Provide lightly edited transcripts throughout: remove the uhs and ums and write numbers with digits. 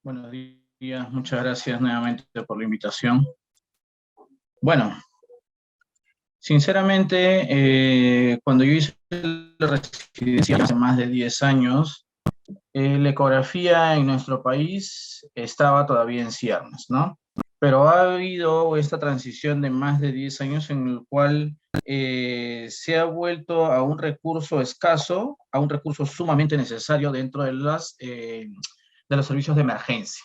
Buenos días, muchas gracias nuevamente por la invitación. Bueno, sinceramente, cuando yo hice la residencia hace más de 10 años, la ecografía en nuestro país estaba todavía en ciernes, ¿no? Pero ha habido esta transición de más de 10 años en el cual se ha vuelto a un recurso escaso, a un recurso sumamente necesario dentro de los servicios de emergencia.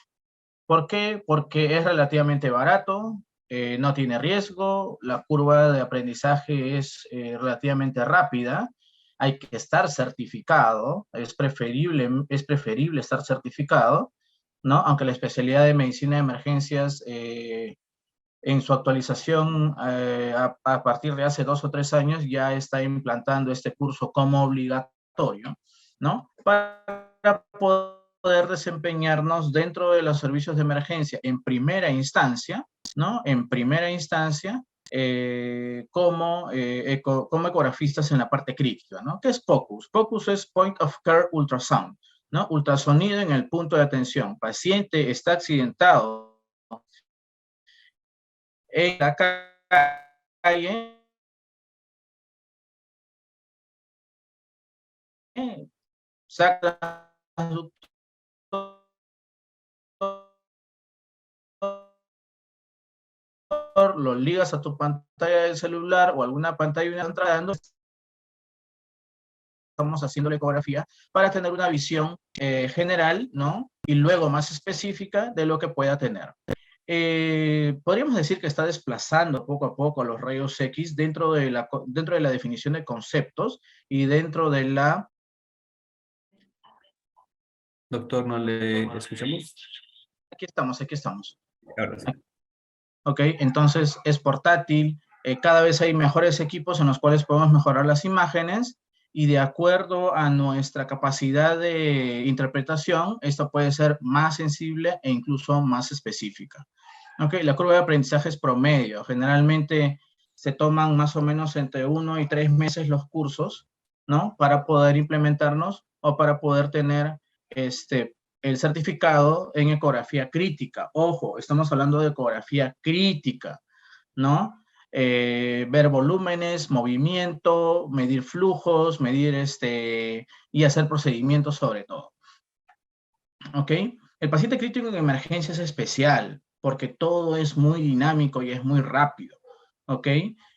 ¿Por qué? Porque es relativamente barato, no tiene riesgo, la curva de aprendizaje es relativamente rápida, hay que estar certificado, es preferible estar certificado, ¿no? Aunque la especialidad de medicina de emergencias en su actualización a partir de hace 2 o 3 años ya está implantando este curso como obligatorio, ¿no? Para poder desempeñarnos dentro de los servicios de emergencia en primera instancia, ¿no? En primera instancia, como ecografistas en la parte crítica, ¿no? ¿Qué es POCUS? POCUS es Point of Care Ultrasound, ¿no? Ultrasonido en el punto de atención. Paciente está accidentado en la calle, saca su lo ligas a tu pantalla del celular o alguna pantalla de una entrada, estamos haciendo la ecografía para tener una visión general, ¿no? Y luego más específica de lo que pueda tener. Podríamos decir que está desplazando poco a poco los rayos X dentro de la definición de conceptos y dentro de la... Doctor, ¿no le escuchamos? Aquí estamos, aquí estamos. Ahora sí. ¿Ok? Entonces es portátil, cada vez hay mejores equipos en los cuales podemos mejorar las imágenes y de acuerdo a nuestra capacidad de interpretación, esto puede ser más sensible e incluso más específica. ¿Ok? La curva de aprendizaje es promedio, generalmente se toman más o menos entre 1 y 3 meses los cursos, ¿no? Para poder implementarnos o para poder tener el certificado en ecografía crítica. Ojo, estamos hablando de ecografía crítica, ¿no? Ver volúmenes, movimiento, medir flujos, medir y hacer procedimientos sobre todo. ¿Ok? El paciente crítico en emergencia es especial porque todo es muy dinámico y es muy rápido. ¿Ok?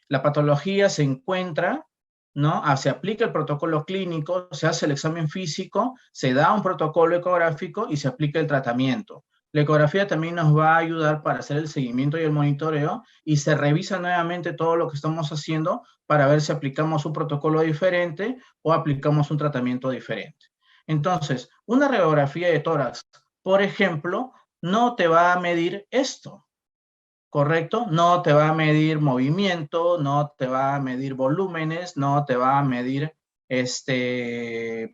La patología se encuentra, ¿no? Se aplica el protocolo clínico, se hace el examen físico, se da un protocolo ecográfico y se aplica el tratamiento. La ecografía también nos va a ayudar para hacer el seguimiento y el monitoreo y se revisa nuevamente todo lo que estamos haciendo para ver si aplicamos un protocolo diferente o aplicamos un tratamiento diferente. Entonces, una radiografía de tórax, por ejemplo, no te va a medir esto, ¿correcto? No te va a medir movimiento, no te va a medir volúmenes, no te va a medir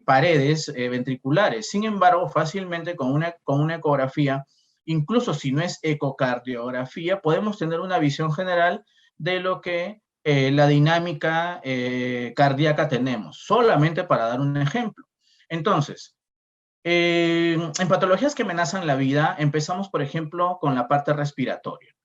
paredes ventriculares. Sin embargo, fácilmente con una ecografía, incluso si no es ecocardiografía, podemos tener una visión general de lo que la dinámica cardíaca tenemos, solamente para dar un ejemplo. Entonces, en patologías que amenazan la vida, empezamos, por ejemplo, con la parte respiratoria,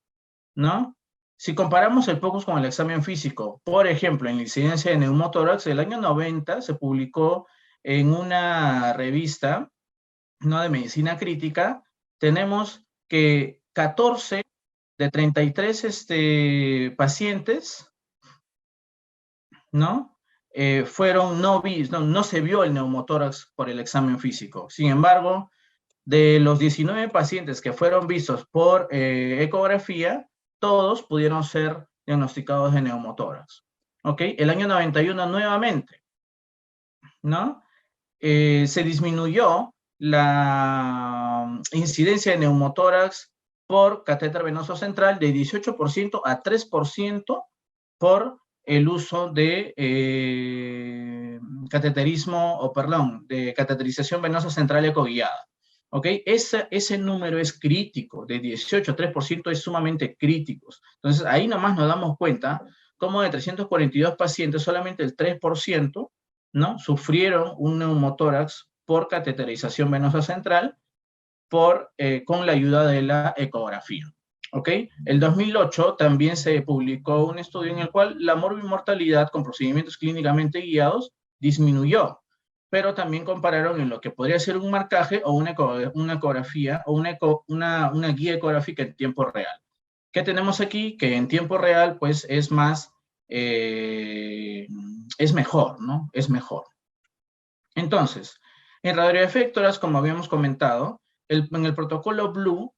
¿no? Si comparamos el POCUS con el examen físico, por ejemplo, en la incidencia de neumotórax, el año 90 se publicó en una revista, ¿no?, de medicina crítica, tenemos que 14 de 33 pacientes, ¿no? Fueron no se vio el neumotórax por el examen físico. Sin embargo, de los 19 pacientes que fueron vistos por ecografía, todos pudieron ser diagnosticados de neumotórax. ¿Ok? El año 91 nuevamente, ¿no? Se disminuyó la incidencia de neumotórax por catéter venoso central de 18% a 3% por el uso de de cateterización venosa central ecoguiada. ¿Ok? Ese número es crítico, de 18 a 3% es sumamente crítico. Entonces, ahí nomás nos damos cuenta cómo de 342 pacientes, solamente el 3%, ¿no?, sufrieron un neumotórax por cateterización venosa central con la ayuda de la ecografía. ¿Ok? El 2008 también se publicó un estudio en el cual la morbimortalidad con procedimientos clínicamente guiados disminuyó, pero también compararon en lo que podría ser un marcaje o una ecografía o una guía ecográfica en tiempo real. ¿Qué tenemos aquí? Que en tiempo real, pues, es más, es mejor, ¿no? Es mejor. Entonces, en radioefectoras, como habíamos comentado, en el protocolo Blue,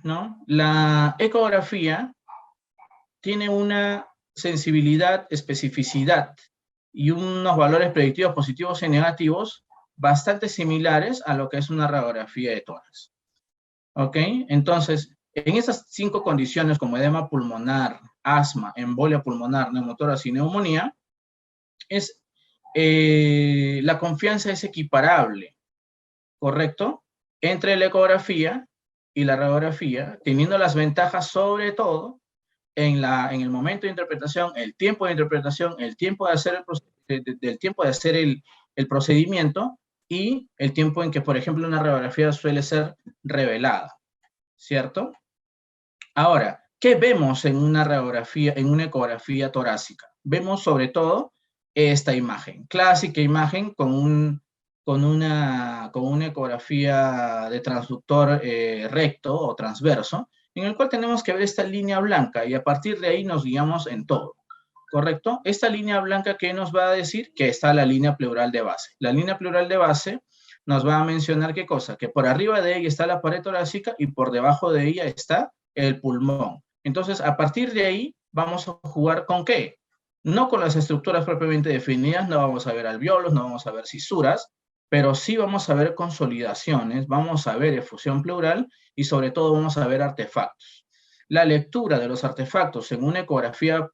¿no? La ecografía tiene una sensibilidad, especificidad y unos valores predictivos positivos y negativos bastante similares a lo que es una radiografía de tórax. ¿Ok? Entonces, en esas 5 condiciones como edema pulmonar, asma, embolia pulmonar, neumotórax y neumonía, la confianza es equiparable, ¿correcto? Entre la ecografía y la radiografía, teniendo las ventajas sobre todo en el momento de interpretación, el tiempo de interpretación, el tiempo de hacer el procedimiento y el tiempo en que, por ejemplo, una radiografía suele ser revelada, ¿cierto? Ahora, ¿qué vemos en una radiografía, en una ecografía torácica? Vemos sobre todo esta imagen, clásica imagen con una ecografía de transductor recto o transverso, en el cual tenemos que ver esta línea blanca y a partir de ahí nos guiamos en todo, ¿correcto? Esta línea blanca, ¿qué nos va a decir? Que está la línea pleural de base. La línea pleural de base nos va a mencionar ¿qué cosa? Que por arriba de ella está la pared torácica y por debajo de ella está el pulmón. Entonces, a partir de ahí, vamos a jugar ¿con qué? No con las estructuras propiamente definidas, no vamos a ver alvéolos, no vamos a ver cisuras, pero sí vamos a ver consolidaciones, vamos a ver efusión pleural y sobre todo vamos a ver artefactos. La lectura de los artefactos en una ecografía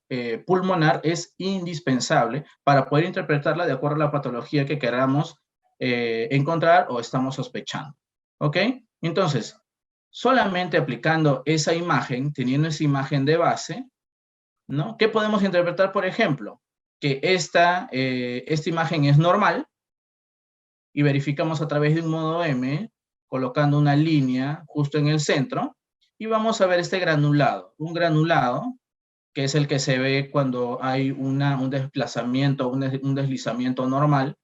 pulmonar es indispensable para poder interpretarla de acuerdo a la patología que queramos encontrar o estamos sospechando. ¿Ok? Entonces, solamente aplicando esa imagen, teniendo esa imagen de base, ¿no? ¿Qué podemos interpretar, por ejemplo? Que esta imagen es normal y verificamos a través de un modo M, colocando una línea justo en el centro, y vamos a ver este granulado. Un granulado, que es el que se ve cuando hay un desplazamiento, un deslizamiento normal,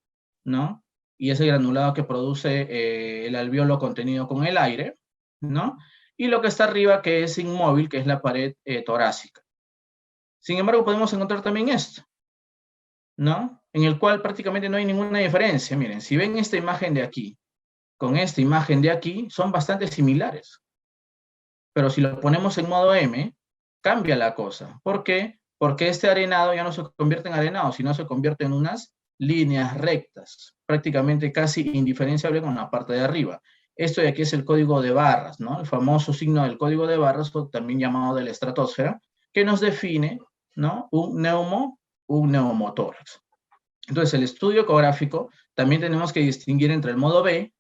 ¿no? Y ese granulado que produce el alvéolo contenido con el aire, ¿no? Y lo que está arriba, que es inmóvil, que es la pared torácica. Sin embargo, podemos encontrar también esto, ¿no? En el cual prácticamente no hay ninguna diferencia. Miren, si ven esta imagen de aquí, con esta imagen de aquí, son bastante similares. Pero si lo ponemos en modo M, cambia la cosa. ¿Por qué? Porque este arenado ya no se convierte en arenado, sino se convierte en unas líneas rectas, prácticamente casi indiferenciable con la parte de arriba. Esto de aquí es el código de barras, ¿no? El famoso signo del código de barras, también llamado de la estratosfera, que nos define, ¿no? Un neumotórax. Entonces, el estudio ecográfico también tenemos que distinguir entre el modo B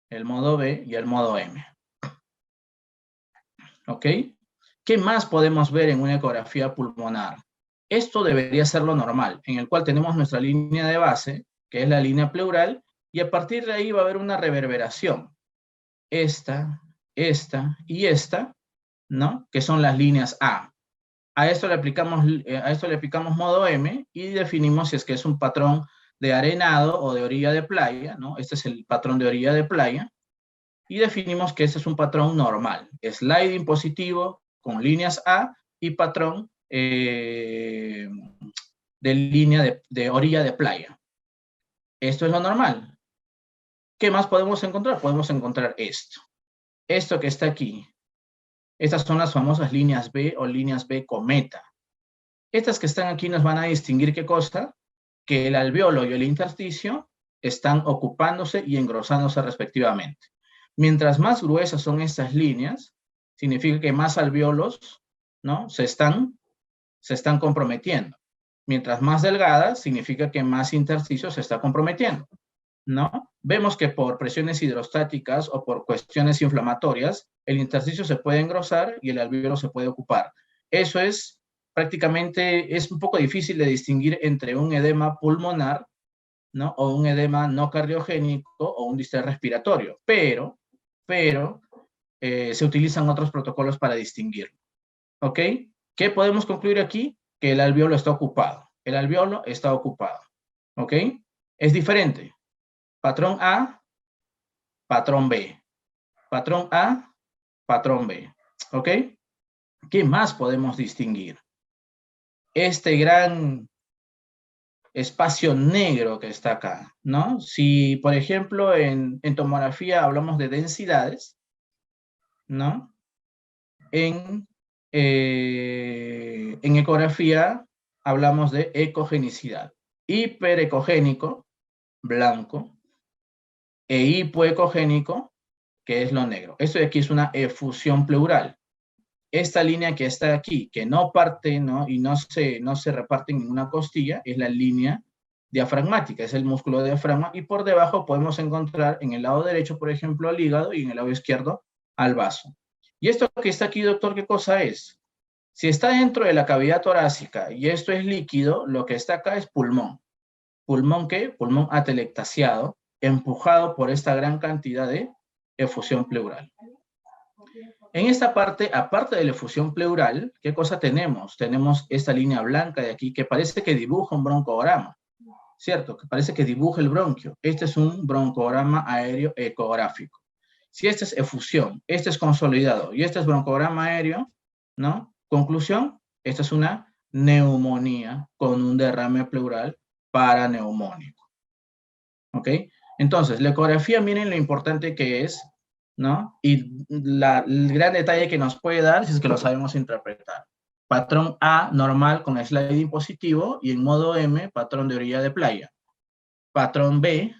y el modo M. ¿Ok? ¿Qué más podemos ver en una ecografía pulmonar? Esto debería ser lo normal, en el cual tenemos nuestra línea de base, que es la línea pleural, y a partir de ahí va a haber una reverberación. Esta y esta, ¿no? Que son las líneas A. A esto le aplicamos modo M y definimos si es que es un patrón de arenado o de orilla de playa, ¿no? Este es el patrón de orilla de playa. Y definimos que este es un patrón normal. Sliding positivo con líneas A y patrón de línea de orilla de playa. Esto es lo normal. ¿Qué más podemos encontrar? Podemos encontrar esto. Esto que está aquí. Estas son las famosas líneas B o líneas B cometa. Estas que están aquí nos van a distinguir ¿qué cosa? Que el alvéolo y el intersticio están ocupándose y engrosándose respectivamente. Mientras más gruesas son estas líneas, significa que más alvéolos, ¿no? se están comprometiendo. Mientras más delgadas, significa que más intersticio se está comprometiendo, ¿no? Vemos que por presiones hidrostáticas o por cuestiones inflamatorias, el intersticio se puede engrosar y el alvéolo se puede ocupar. Eso es prácticamente, es un poco difícil de distinguir entre un edema pulmonar ¿no? O un edema no cardiogénico o un distrés respiratorio, pero se utilizan otros protocolos para distinguirlo, ¿ok? ¿Qué podemos concluir aquí? Que el alveolo está ocupado. El alveolo está ocupado, ¿ok? Es diferente. Patrón A, patrón B. Patrón A, patrón B, ¿ok? ¿Qué más podemos distinguir? Este gran espacio negro que está acá, ¿no? Si, por ejemplo, en tomografía hablamos de densidades, ¿no? En ecografía hablamos de ecogenicidad. Hiperecogénico, blanco, e hipoecogénico, que es lo negro. Esto de aquí es una efusión pleural. Esta línea que está aquí, que no parte, ¿no? Y no se reparte en ninguna costilla, es la línea diafragmática, es el músculo diafragma, y por debajo podemos encontrar en el lado derecho, por ejemplo, al hígado, y en el lado izquierdo al vaso. ¿Y esto que está aquí, doctor, qué cosa es? Si está dentro de la cavidad torácica y esto es líquido, lo que está acá es pulmón. ¿Pulmón qué? Pulmón atelectasiado, empujado por esta gran cantidad de efusión pleural. En esta parte, aparte de la efusión pleural, ¿qué cosa tenemos? Tenemos esta línea blanca de aquí que parece que dibuja un broncograma, ¿cierto? Que parece que dibuja el bronquio. Este es un broncograma aéreo ecográfico. Si esta es efusión, este es consolidado y este es broncograma aéreo, ¿no? Conclusión, esta es una neumonía con un derrame pleural paraneumónico. ¿Ok? Entonces, la ecografía, miren lo importante que es, ¿no? Y el gran detalle que nos puede dar si es que lo sabemos interpretar. Patrón A normal con sliding positivo y en modo M, patrón de orilla de playa. Patrón B,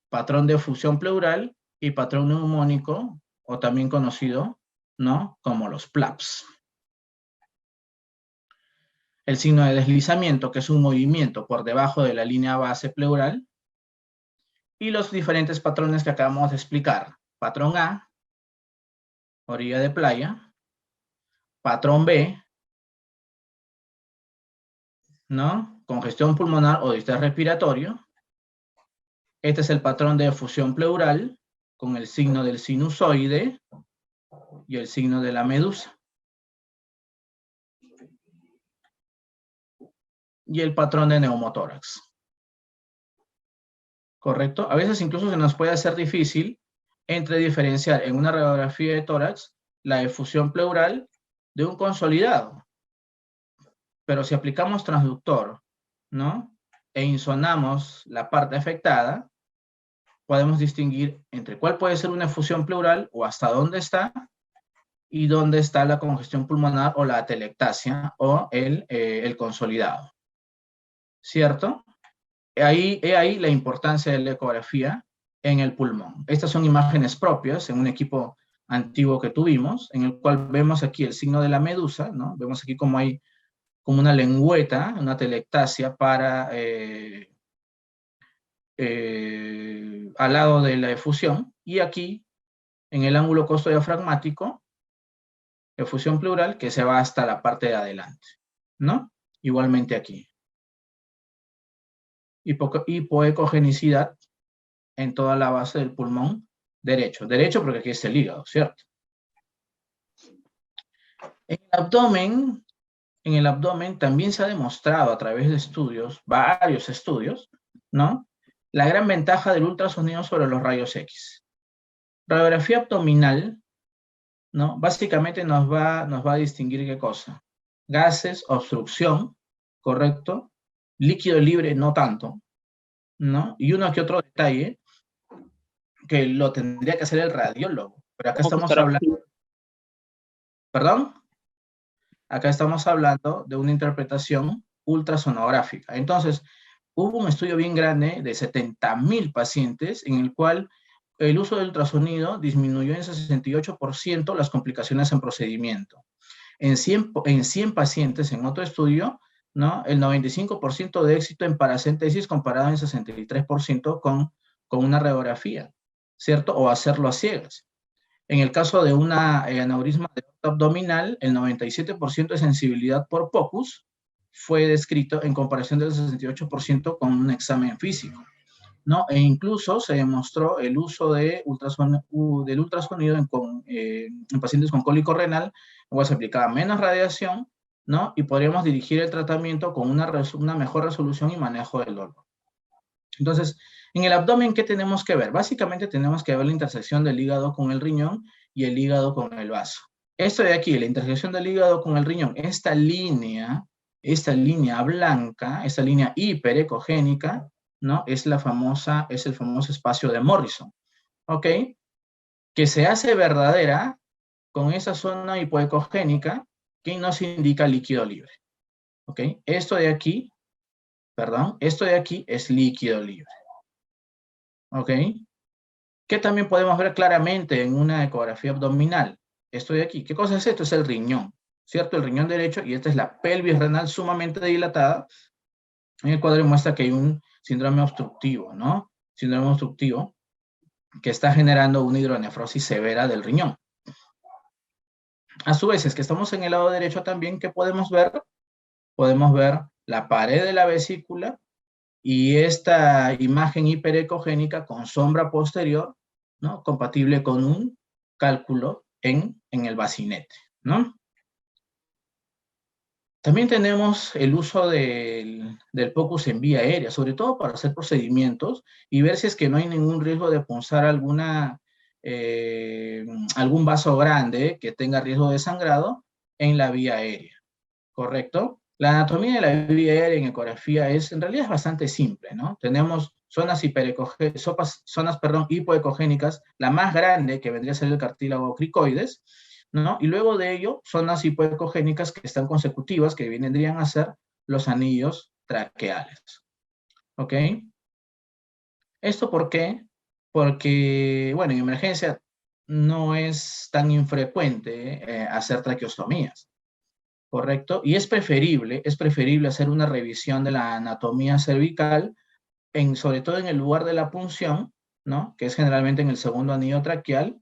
patrón de efusión pleural y patrón neumónico, o también conocido, ¿no? Como los PLAPS. El signo de deslizamiento, que es un movimiento por debajo de la línea base pleural, y los diferentes patrones que acabamos de explicar. Patrón A, orilla de playa. Patrón B, ¿no? Congestión pulmonar o distrés respiratorio. Este es el patrón de efusión pleural con el signo del sinusoide y el signo de la medusa. Y el patrón de neumotórax. ¿Correcto? A veces incluso se nos puede hacer difícil entre diferenciar en una radiografía de tórax la efusión pleural de un consolidado. Pero si aplicamos transductor, ¿no? E insonamos la parte afectada, podemos distinguir entre cuál puede ser una efusión pleural o hasta dónde está y dónde está la congestión pulmonar o la atelectasia o el consolidado. ¿Cierto? Ahí la importancia de la ecografía en el pulmón. Estas son imágenes propias en un equipo antiguo que tuvimos, en el cual vemos aquí el signo de la medusa, ¿no? Vemos aquí como hay como una lengüeta, una atelectasia para al lado de la efusión, y aquí en el ángulo costodiafragmático, efusión pleural que se va hasta la parte de adelante, ¿no? Igualmente aquí. Hipoecogenicidad en toda la base del pulmón derecho. Derecho porque aquí es el hígado, ¿cierto? En el abdomen también se ha demostrado a través de estudios, varios estudios, ¿no? La gran ventaja del ultrasonido sobre los rayos X. Radiografía abdominal, ¿no? Básicamente nos va a distinguir qué cosa. Gases, obstrucción, ¿correcto? Líquido libre, no tanto, ¿no? Y uno que otro detalle que lo tendría que hacer el radiólogo. Pero acá estamos hablando... ¿Perdón? Acá estamos hablando de una interpretación ultrasonográfica. Entonces, hubo un estudio bien grande de 70,000 pacientes en el cual el uso del ultrasonido disminuyó en 68% las complicaciones en procedimiento. En 100 pacientes en otro estudio, ¿no? El 95% de éxito en paracentesis comparado en 63% con una radiografía, ¿cierto? O hacerlo a ciegas. En el caso de una aneurisma de aorta abdominal, el 97% de sensibilidad por POCUS fue descrito en comparación del 68% con un examen físico, ¿no? E incluso se demostró el uso de del ultrasonido en pacientes con cólico renal, donde se aplicaba menos radiación, ¿no? Y podríamos dirigir el tratamiento con una mejor resolución y manejo del dolor. Entonces, en el abdomen, ¿qué tenemos que ver? Básicamente tenemos que ver la intersección del hígado con el riñón y el hígado con el vaso. Esto de aquí, la intersección del hígado con el riñón, esta línea blanca, esta línea hiperecogénica, ¿no? Es el famoso espacio de Morrison, ¿ok? Que se hace verdadera con esa zona hipoecogénica que nos indica líquido libre, ¿ok? Esto de aquí es líquido libre, ¿ok? Que también podemos ver claramente en una ecografía abdominal. Esto de aquí, ¿qué cosa es esto? Es el riñón, ¿cierto? El riñón derecho, y esta es la pelvis renal sumamente dilatada. En el cuadro muestra que hay un síndrome obstructivo, ¿no? Síndrome obstructivo que está generando una hidronefrosis severa del riñón. A su vez, es que estamos en el lado derecho también, ¿qué podemos ver? Podemos ver la pared de la vesícula y esta imagen hiperecogénica con sombra posterior, ¿no? Compatible con un cálculo en el bacinete, ¿no? También tenemos el uso del POCUS en vía aérea, sobre todo para hacer procedimientos y ver si es que no hay ningún riesgo de punzar algún vaso grande que tenga riesgo de sangrado en la vía aérea, ¿correcto? La anatomía de la vía aérea en ecografía en realidad es bastante simple, ¿no? Tenemos zonas hipoecogénicas, la más grande que vendría a ser el cartílago cricoides, ¿no? Y luego de ello, zonas hipoecogénicas que están consecutivas, que vendrían a ser los anillos traqueales, ¿ok? ¿Esto por qué? Porque, bueno, en emergencia no es tan infrecuente hacer traqueostomías, ¿correcto? Y es preferible hacer una revisión de la anatomía cervical, sobre todo en el lugar de la punción, ¿no? Que es generalmente en el segundo anillo traqueal,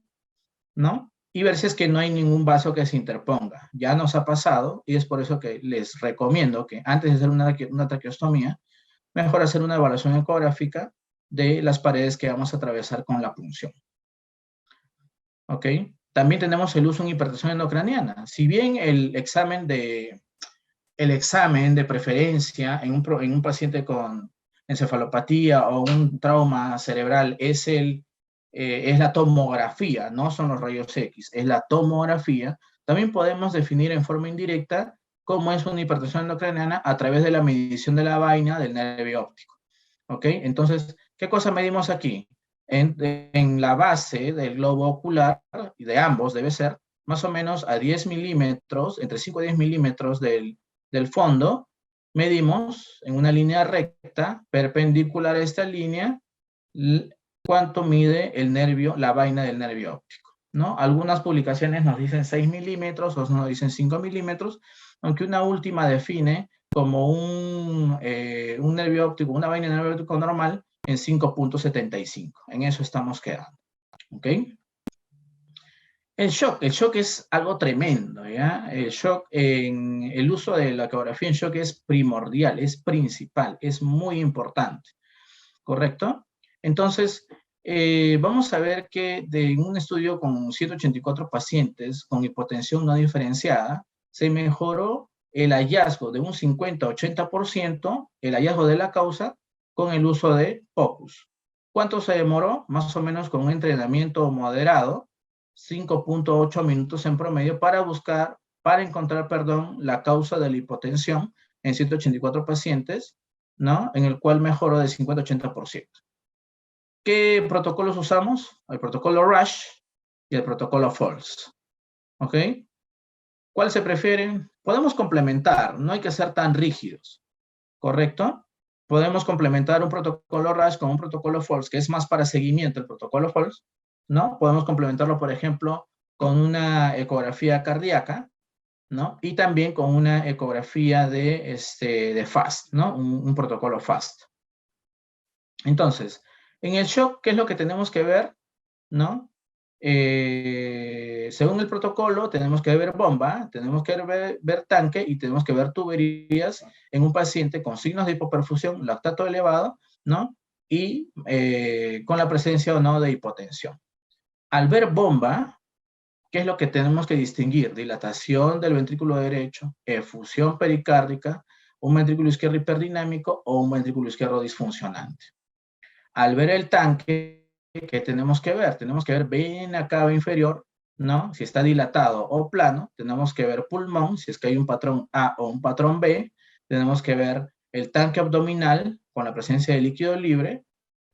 ¿no? Y ver si es que no hay ningún vaso que se interponga. Ya nos ha pasado y es por eso que les recomiendo que antes de hacer una traqueostomía, mejor hacer una evaluación ecográfica de las paredes que vamos a atravesar con la punción. ¿Ok? También tenemos el uso en hipertensión endocraniana. Si bien el examen de preferencia en un paciente con encefalopatía o un trauma cerebral es la tomografía, no son los rayos X, es la tomografía, también podemos definir en forma indirecta cómo es una hipertensión endocraniana a través de la medición de la vaina del nervio óptico. ¿Ok? Entonces, ¿qué cosa medimos aquí? En la base del globo ocular, y de ambos debe ser, más o menos a 10 milímetros, entre 5 y 10 milímetros del fondo, medimos en una línea recta, perpendicular a esta línea, cuánto mide el nervio, la vaina del nervio óptico, ¿no? Algunas publicaciones nos dicen 6 milímetros, otros nos dicen 5 milímetros, aunque una última define como un nervio óptico, una vaina de nervio óptico normal en 5.75. En eso estamos quedando, ¿ok? El shock es algo tremendo, ¿ya? El shock, el uso de la ecografía en shock es primordial, es principal, es muy importante, ¿correcto? Entonces, vamos a ver que en un estudio con 184 pacientes con hipotensión no diferenciada, se mejoró el hallazgo de un 50-80%, el hallazgo de la causa, con el uso de POCUS. ¿Cuánto se demoró? Más o menos con un entrenamiento moderado, 5.8 minutos en promedio para encontrar, la causa de la hipotensión en 184 pacientes, ¿no? En el cual mejoró de 50-80%. ¿Qué protocolos usamos? El protocolo Rush y el protocolo Falls, ¿ok? ¿Cuál se prefiere? Podemos complementar, no hay que ser tan rígidos, ¿correcto? Podemos complementar un protocolo Rush con un protocolo Falls, que es más para seguimiento el protocolo Falls, ¿no? Podemos complementarlo, por ejemplo, con una ecografía cardíaca, ¿no? Y también con una ecografía de FAST, ¿no? Un protocolo FAST. Entonces, en el shock, ¿qué es lo que tenemos que ver? ¿No? según el protocolo, tenemos que ver bomba, tenemos que ver tanque y tenemos que ver tuberías en un paciente con signos de hipoperfusión, lactato elevado, ¿no? Y con la presencia o no de hipotensión. Al ver bomba, ¿qué es lo que tenemos que distinguir? Dilatación del ventrículo derecho, efusión pericárdica, un ventrículo izquierdo hiperdinámico o un ventrículo izquierdo disfuncionante. Al ver el tanque, ¿qué tenemos que ver? Tenemos que ver vena cava inferior, ¿no? Si está dilatado o plano, tenemos que ver pulmón, si es que hay un patrón A o un patrón B, tenemos que ver el tanque abdominal con la presencia de líquido libre,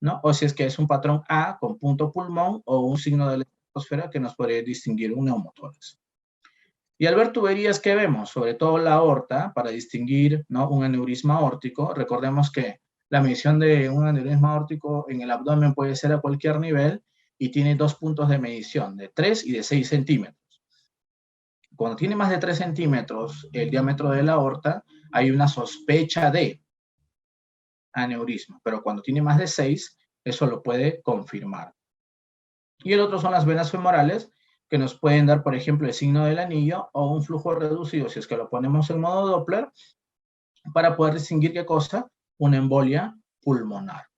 ¿no? O si es que es un patrón A con punto pulmón o un signo de la atmósfera que nos podría distinguir un neumotórax. Y al ver tuberías, ¿qué vemos? Sobre todo la aorta, para distinguir, ¿no?, un aneurisma aórtico. Recordemos que la medición de un aneurisma aórtico en el abdomen puede ser a cualquier nivel y tiene dos puntos de medición, de 3 y de 6 centímetros. Cuando tiene más de 3 centímetros el diámetro de la aorta, hay una sospecha de aneurisma, pero cuando tiene más de 6, eso lo puede confirmar. Y el otro son las venas femorales, que nos pueden dar, por ejemplo, el signo del anillo o un flujo reducido, si es que lo ponemos en modo Doppler, para poder distinguir qué cosa, una embolia pulmonar.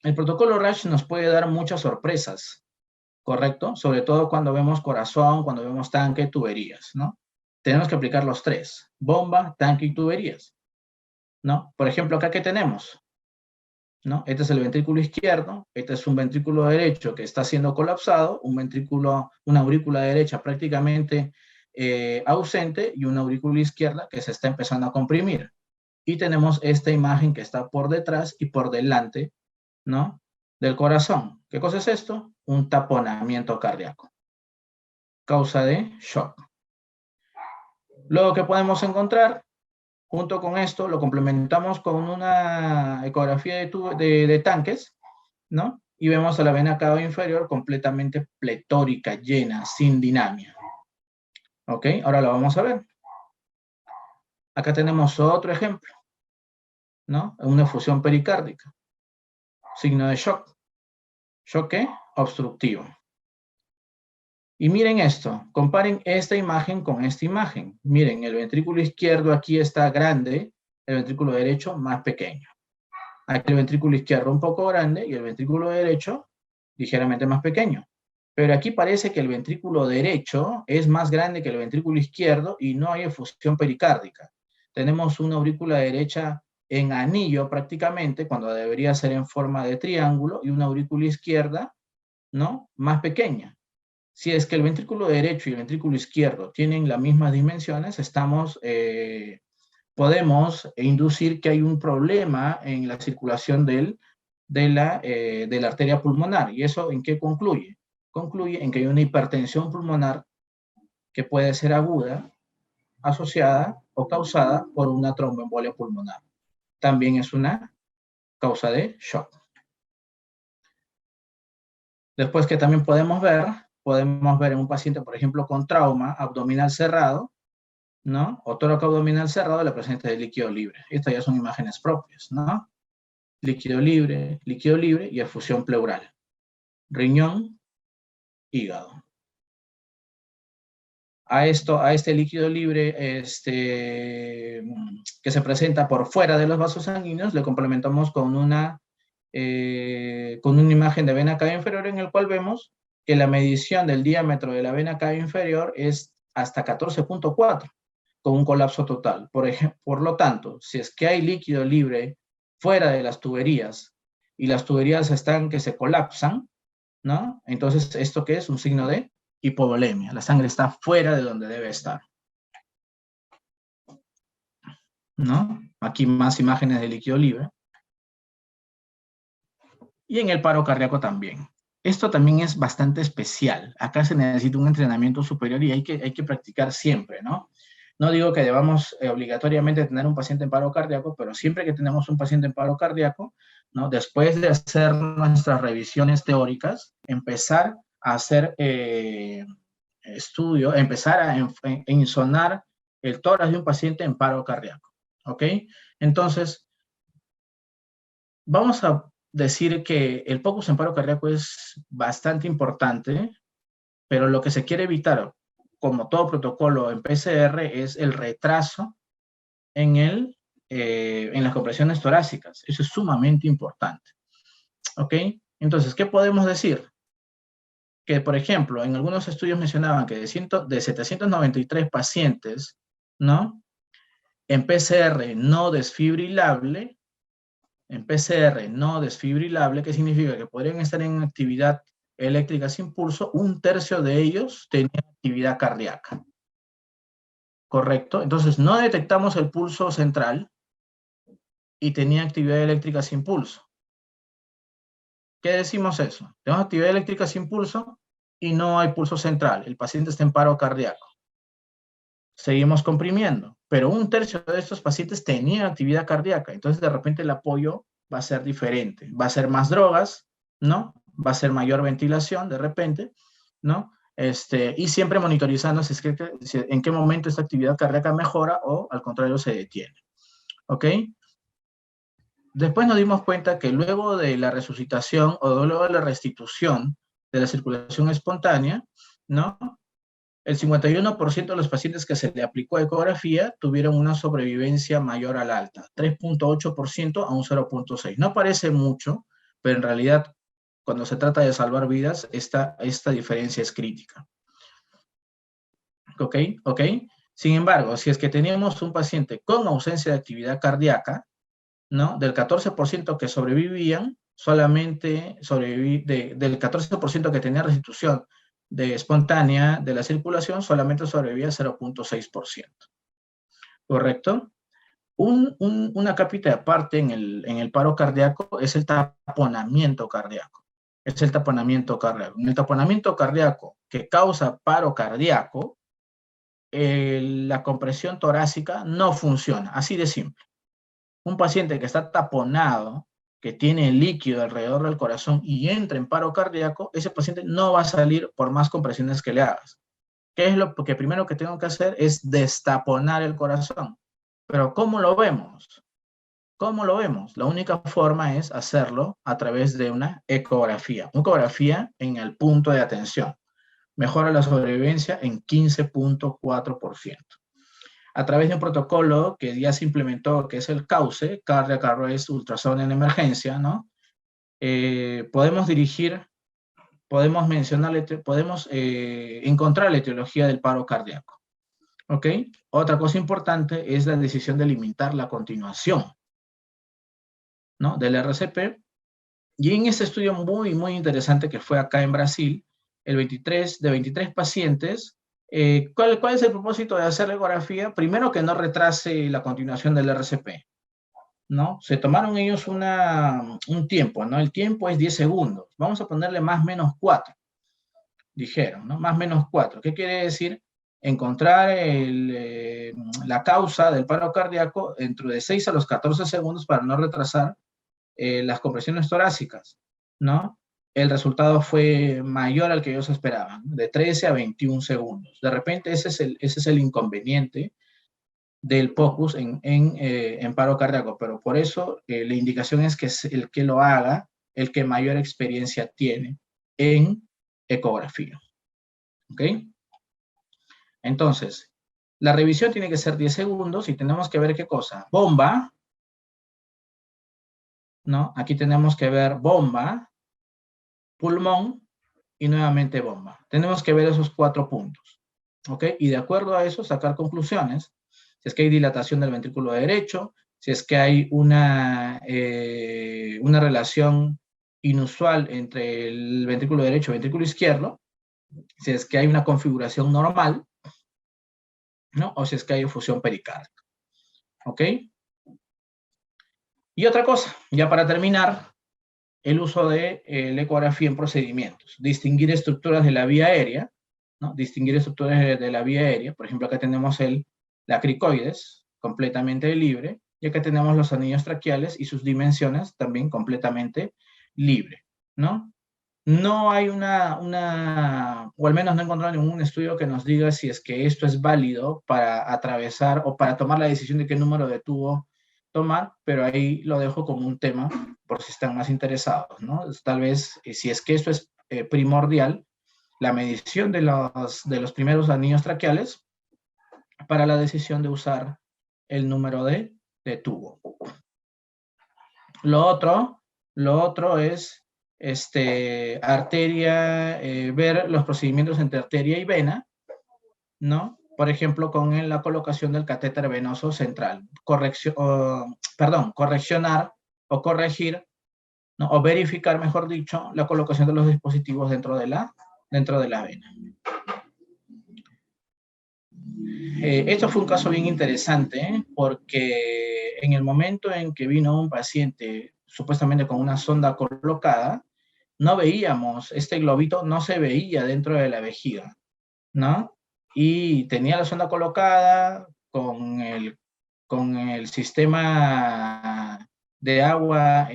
El protocolo Rasch nos puede dar muchas sorpresas, ¿correcto? Sobre todo cuando vemos corazón, cuando vemos tanque, tuberías, ¿no? Tenemos que aplicar los tres, bomba, tanque y tuberías, ¿no? Por ejemplo, acá, ¿qué tenemos? ¿No? Este es el ventrículo izquierdo, este es un ventrículo derecho que está siendo colapsado, un ventrículo, una aurícula derecha prácticamente ausente y una aurícula izquierda que se está empezando a comprimir. Y tenemos esta imagen que está por detrás y por delante, ¿no?, del corazón. ¿Qué cosa es esto? Un taponamiento cardíaco. Causa de shock. Luego, ¿qué podemos encontrar? Junto con esto, lo complementamos con una ecografía de tanques, ¿no? Y vemos a la vena cava inferior completamente pletórica, llena, sin dinamia. ¿Ok? Ahora lo vamos a ver. Acá tenemos otro ejemplo, ¿no? Una efusión pericárdica. Signo de shock. ¿Shock qué? Obstructivo. Y miren esto, comparen esta imagen con esta imagen. Miren, el ventrículo izquierdo aquí está grande, el ventrículo derecho más pequeño. Aquí el ventrículo izquierdo un poco grande y el ventrículo derecho ligeramente más pequeño. Pero aquí parece que el ventrículo derecho es más grande que el ventrículo izquierdo y no hay efusión pericárdica. Tenemos una aurícula derecha en anillo prácticamente, cuando debería ser en forma de triángulo, y una aurícula izquierda, ¿no?, más pequeña. Si es que el ventrículo derecho y el ventrículo izquierdo tienen las mismas dimensiones, podemos inducir que hay un problema en la circulación de la arteria pulmonar. ¿Y eso en qué concluye? Concluye en que hay una hipertensión pulmonar que puede ser aguda, asociada o causada por una tromboembolia pulmonar. También es una causa de shock. Después, que también podemos ver en un paciente, por ejemplo, con trauma abdominal cerrado, ¿no?, o tórax abdominal cerrado, la presencia de líquido libre. Estas ya son imágenes propias, ¿no? Líquido libre y efusión pleural. Riñón, hígado. A este líquido libre que se presenta por fuera de los vasos sanguíneos, le complementamos con una imagen de vena cava inferior, en el cual vemos que la medición del diámetro de la vena cava inferior es hasta 14.4, con un colapso total. Por lo tanto, si es que hay líquido libre fuera de las tuberías y las tuberías están que se colapsan, ¿no?, entonces, ¿esto qué es? Un signo de hipovolemia. La sangre está fuera de donde debe estar, ¿no? Aquí más imágenes de líquido libre. Y en el paro cardíaco también. Esto también es bastante especial. Acá se necesita un entrenamiento superior y hay que practicar siempre, ¿no? No digo que debamos obligatoriamente tener un paciente en paro cardíaco, pero siempre que tenemos un paciente en paro cardíaco, ¿no?, después de hacer nuestras revisiones teóricas, empezar a hacer empezar a insonar el tórax de un paciente en paro cardíaco, ¿ok? Entonces, vamos a decir que el POCUS en paro cardíaco es bastante importante, pero lo que se quiere evitar, como todo protocolo en PCR, es el retraso en las compresiones torácicas. Eso es sumamente importante. ¿Ok? Entonces, ¿qué podemos decir? Que, por ejemplo, en algunos estudios mencionaban que de 793 pacientes, ¿no? En PCR no desfibrilable, ¿qué significa? Que podrían estar en actividad eléctrica sin pulso, un tercio de ellos tenían actividad cardíaca. ¿Correcto? Entonces, no detectamos el pulso central y tenía actividad eléctrica sin pulso. ¿Qué decimos eso? Tenemos actividad eléctrica sin pulso y no hay pulso central. El paciente está en paro cardíaco. Seguimos comprimiendo, pero un tercio de estos pacientes tenían actividad cardíaca. Entonces, de repente, el apoyo va a ser diferente. Va a ser más drogas, ¿no? Va a ser mayor ventilación, de repente, ¿no? Y siempre monitorizando en qué momento esta actividad cardíaca mejora o, al contrario, se detiene. ¿Ok? Después nos dimos cuenta que luego de la resucitación o luego de la restitución de la circulación espontánea, ¿no? El 51% de los pacientes que se le aplicó ecografía tuvieron una sobrevivencia mayor al alta, 3.8% a un 0.6%. No parece mucho, pero en realidad, cuando se trata de salvar vidas, esta diferencia es crítica. ¿Ok? ¿Ok? Sin embargo, si es que teníamos un paciente con ausencia de actividad cardíaca, ¿no? Del 14% que sobrevivían, solamente del 14% que tenía restitución de espontánea de la circulación, solamente sobrevivía 0.6%. ¿Correcto? Una cápita aparte en el paro cardíaco es el taponamiento cardíaco. Es el taponamiento cardíaco. En el taponamiento cardíaco que causa paro cardíaco, la compresión torácica no funciona, así de simple. Un paciente que está taponado, que tiene líquido alrededor del corazón y entra en paro cardíaco, ese paciente no va a salir por más compresiones que le hagas. ¿Qué es lo que primero que tengo que hacer? Es destaponar el corazón. Pero ¿cómo lo vemos? ¿Cómo lo vemos? La única forma es hacerlo a través de una ecografía. Una ecografía en el punto de atención. Mejora la sobrevivencia en 15.4%. A través de un protocolo que ya se implementó, que es el CAUCE, Cardiac Arrest Ultrasound en Emergencia, ¿no? Podemos encontrar la etiología del paro cardíaco. ¿Ok? Otra cosa importante es la decisión de limitar la continuación, ¿no? Del RCP. Y en este estudio muy, muy interesante que fue acá en Brasil, de 23 pacientes, ¿cuál es el propósito de hacer la ecografía? Primero, que no retrase la continuación del RCP, ¿no? Se tomaron ellos un tiempo, ¿no? El tiempo es 10 segundos. Vamos a ponerle más menos 4, dijeron, ¿no? Más menos 4. ¿Qué quiere decir? Encontrar la causa del paro cardíaco dentro de 6 a los 14 segundos para no retrasar las compresiones torácicas, ¿no? El resultado fue mayor al que ellos esperaban, de 13 a 21 segundos. De repente ese es el inconveniente del POCUS en paro cardíaco, pero por eso la indicación es que es el que lo haga, el que mayor experiencia tiene en ecografía. ¿Ok? Entonces, la revisión tiene que ser 10 segundos y tenemos que ver qué cosa. Bomba, ¿no? Aquí tenemos que ver bomba, pulmón y nuevamente bomba. Tenemos que ver esos 4 puntos. ¿Ok? Y de acuerdo a eso, sacar conclusiones. Si es que hay dilatación del ventrículo derecho, si es que hay una relación inusual entre el ventrículo derecho y el ventrículo izquierdo, si es que hay una configuración normal, ¿no? O si es que hay efusión pericárdica. ¿Ok? Y otra cosa, ya para terminar, el uso de la ecografía en procedimientos. Distinguir estructuras de la vía aérea, ¿no? Distinguir estructuras de la vía aérea. Por ejemplo, acá tenemos la cricoides, completamente libre, y acá tenemos los anillos traqueales y sus dimensiones también completamente libre, ¿no? No hay o al menos no he encontrado ningún estudio que nos diga si es que esto es válido para atravesar o para tomar la decisión de qué número de tubo tomar, pero ahí lo dejo como un tema por si están más interesados, ¿no? Tal vez, si es que esto es primordial, la medición de los primeros anillos traqueales para la decisión de usar el número de tubo. Lo otro es arteria, ver los procedimientos entre arteria y vena, ¿no? Por ejemplo, con la colocación del catéter venoso central. Correccionar o corregir, ¿no? O verificar, mejor dicho, la colocación de los dispositivos dentro de la vena. Esto fue un caso bien interesante, porque en el momento en que vino un paciente supuestamente con una sonda colocada, no veíamos, este globito no se veía dentro de la vejiga, ¿no? Y tenía la sonda colocada con el sistema de agua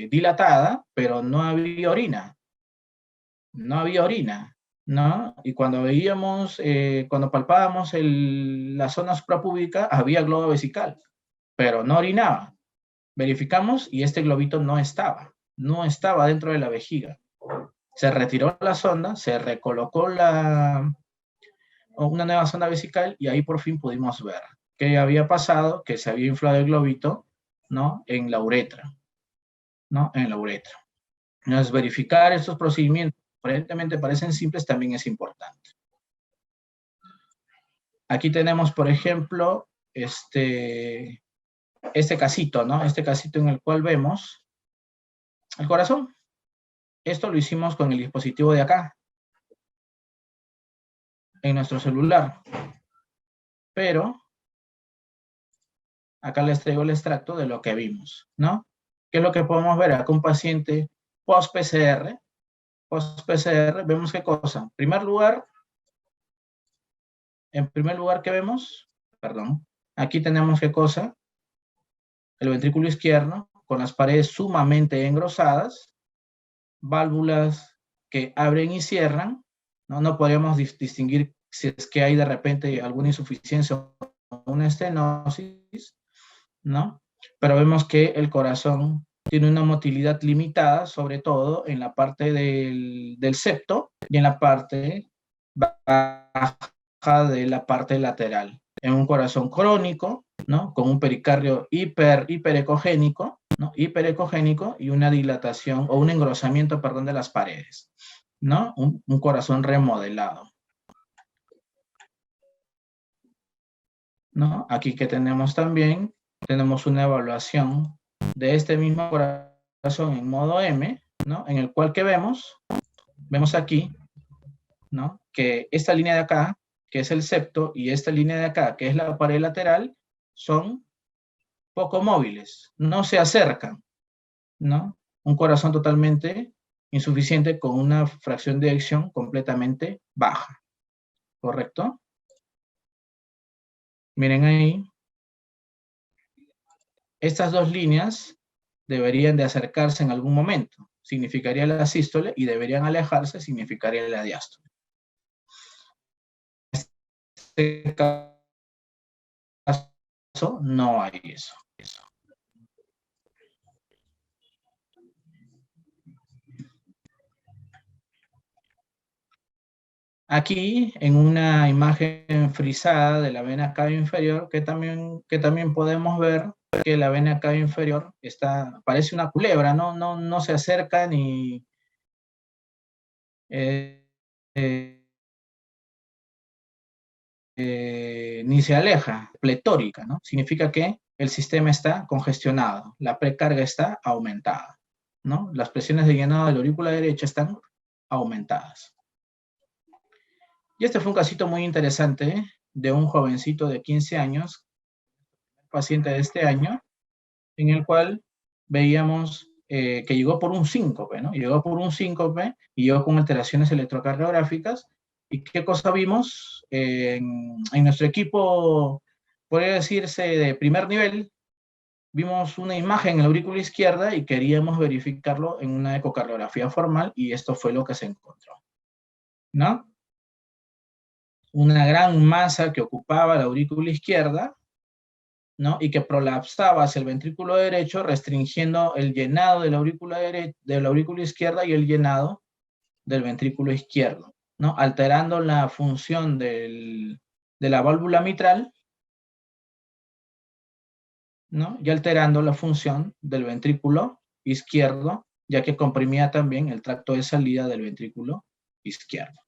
dilatada, pero no había orina. No había orina, ¿no? Y cuando veíamos, cuando palpábamos la zona suprapúbica, había globo vesical, pero no orinaba. Verificamos y este globito no estaba dentro de la vejiga. Se retiró la sonda, se recolocó una nueva sonda vesical y ahí por fin pudimos ver qué había pasado, que se había inflado el globito, ¿no? En la uretra, ¿no? En la uretra. Entonces, verificar estos procedimientos, aparentemente parecen simples, también es importante. Aquí tenemos, por ejemplo, este casito, ¿no? Este casito en el cual vemos el corazón. Esto lo hicimos con el dispositivo de acá, en nuestro celular. Pero, acá les traigo el extracto de lo que vimos, ¿no? ¿Qué es lo que podemos ver? Acá un paciente post-PCR, vemos qué cosa. En primer lugar, ¿qué vemos? Perdón. Aquí tenemos qué cosa. El ventrículo izquierdo, con las paredes sumamente engrosadas, válvulas que abren y cierran, ¿no? No podemos distinguir si es que hay de repente alguna insuficiencia o una estenosis, ¿no? Pero vemos que el corazón tiene una motilidad limitada, sobre todo en la parte del septo y en la parte baja de la parte lateral. En un corazón crónico, ¿no? Con un pericardio hiperecogénico, ¿no? Hiperecogénico y una dilatación o un engrosamiento, perdón, de las paredes, ¿no? Un corazón remodelado, ¿no? Aquí que tenemos también, tenemos una evaluación de este mismo corazón en modo M, ¿no? En el cual que vemos aquí, ¿no? Que esta línea de acá, que es el septo, y esta línea de acá, que es la pared lateral, son poco móviles, no se acercan, ¿no? Un corazón totalmente insuficiente con una fracción de eyección completamente baja, ¿correcto? Miren ahí, estas dos líneas deberían de acercarse en algún momento, significaría la sístole, y deberían alejarse, significaría la diástole. En este caso, no hay eso. Aquí, en una imagen frisada de la vena cava inferior, que también podemos ver que la vena cava inferior parece una culebra, no se acerca ni ni se aleja, pletórica, ¿no? Significa que el sistema está congestionado, la precarga está aumentada, ¿no? Las presiones de llenado de la aurícula derecha están aumentadas. Y este fue un casito muy interesante de un jovencito de 15 años, paciente de este año, en el cual veíamos que llegó por un síncope, ¿no? Llegó por un síncope y llegó con alteraciones electrocardiográficas. ¿Y qué cosa vimos? En nuestro equipo, podría decirse, de primer nivel, vimos una imagen en la aurícula izquierda y queríamos verificarlo en una ecocardiografía formal, y esto fue lo que se encontró, ¿no? Una gran masa que ocupaba la aurícula izquierda, ¿no? Y que prolapsaba hacia el ventrículo derecho, restringiendo el llenado de la aurícula izquierda y el llenado del ventrículo izquierdo, ¿no? Alterando la función de la válvula mitral, ¿no? Y alterando la función del ventrículo izquierdo, ya que comprimía también el tracto de salida del ventrículo izquierdo.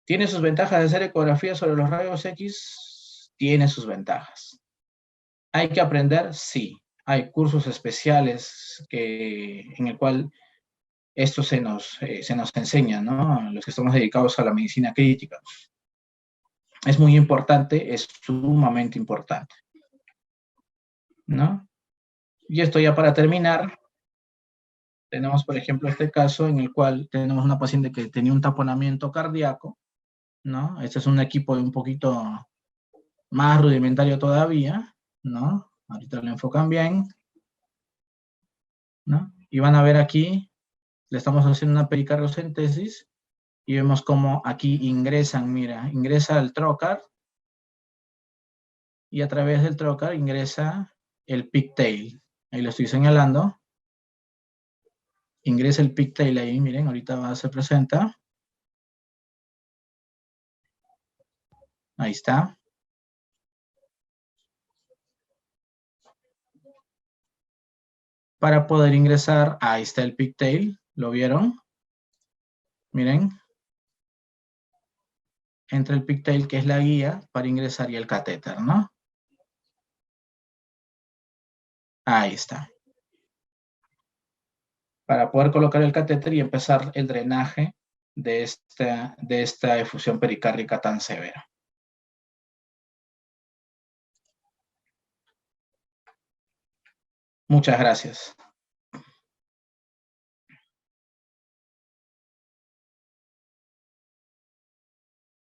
¿Tiene sus ventajas de hacer ecografía sobre los rayos X? Tiene sus ventajas. ¿Hay que aprender? Sí. Hay cursos especiales en el cual esto se nos enseña, ¿no? Los que estamos dedicados a la medicina crítica. Es muy importante, es sumamente importante, ¿no? Y esto ya para terminar, tenemos, por ejemplo, este caso en el cual tenemos una paciente que tenía un taponamiento cardíaco, ¿no? Este es un equipo un poquito más rudimentario todavía, ¿no? Ahorita lo enfocan bien, ¿no? Y van a ver aquí, le estamos haciendo una pericardiocentesis y vemos cómo aquí ingresan, mira, ingresa el trocar y a través del trocar ingresa el pigtail. Ahí lo estoy señalando. Ingresa el pigtail ahí, miren, ahorita se presenta. Ahí está. Para poder ingresar, ahí está el pigtail, ¿lo vieron? Miren. Entra el pigtail, que es la guía, para ingresar y el catéter, ¿no? Ahí está. Para poder colocar el catéter y empezar el drenaje de esta efusión pericárdica tan severa. Muchas gracias.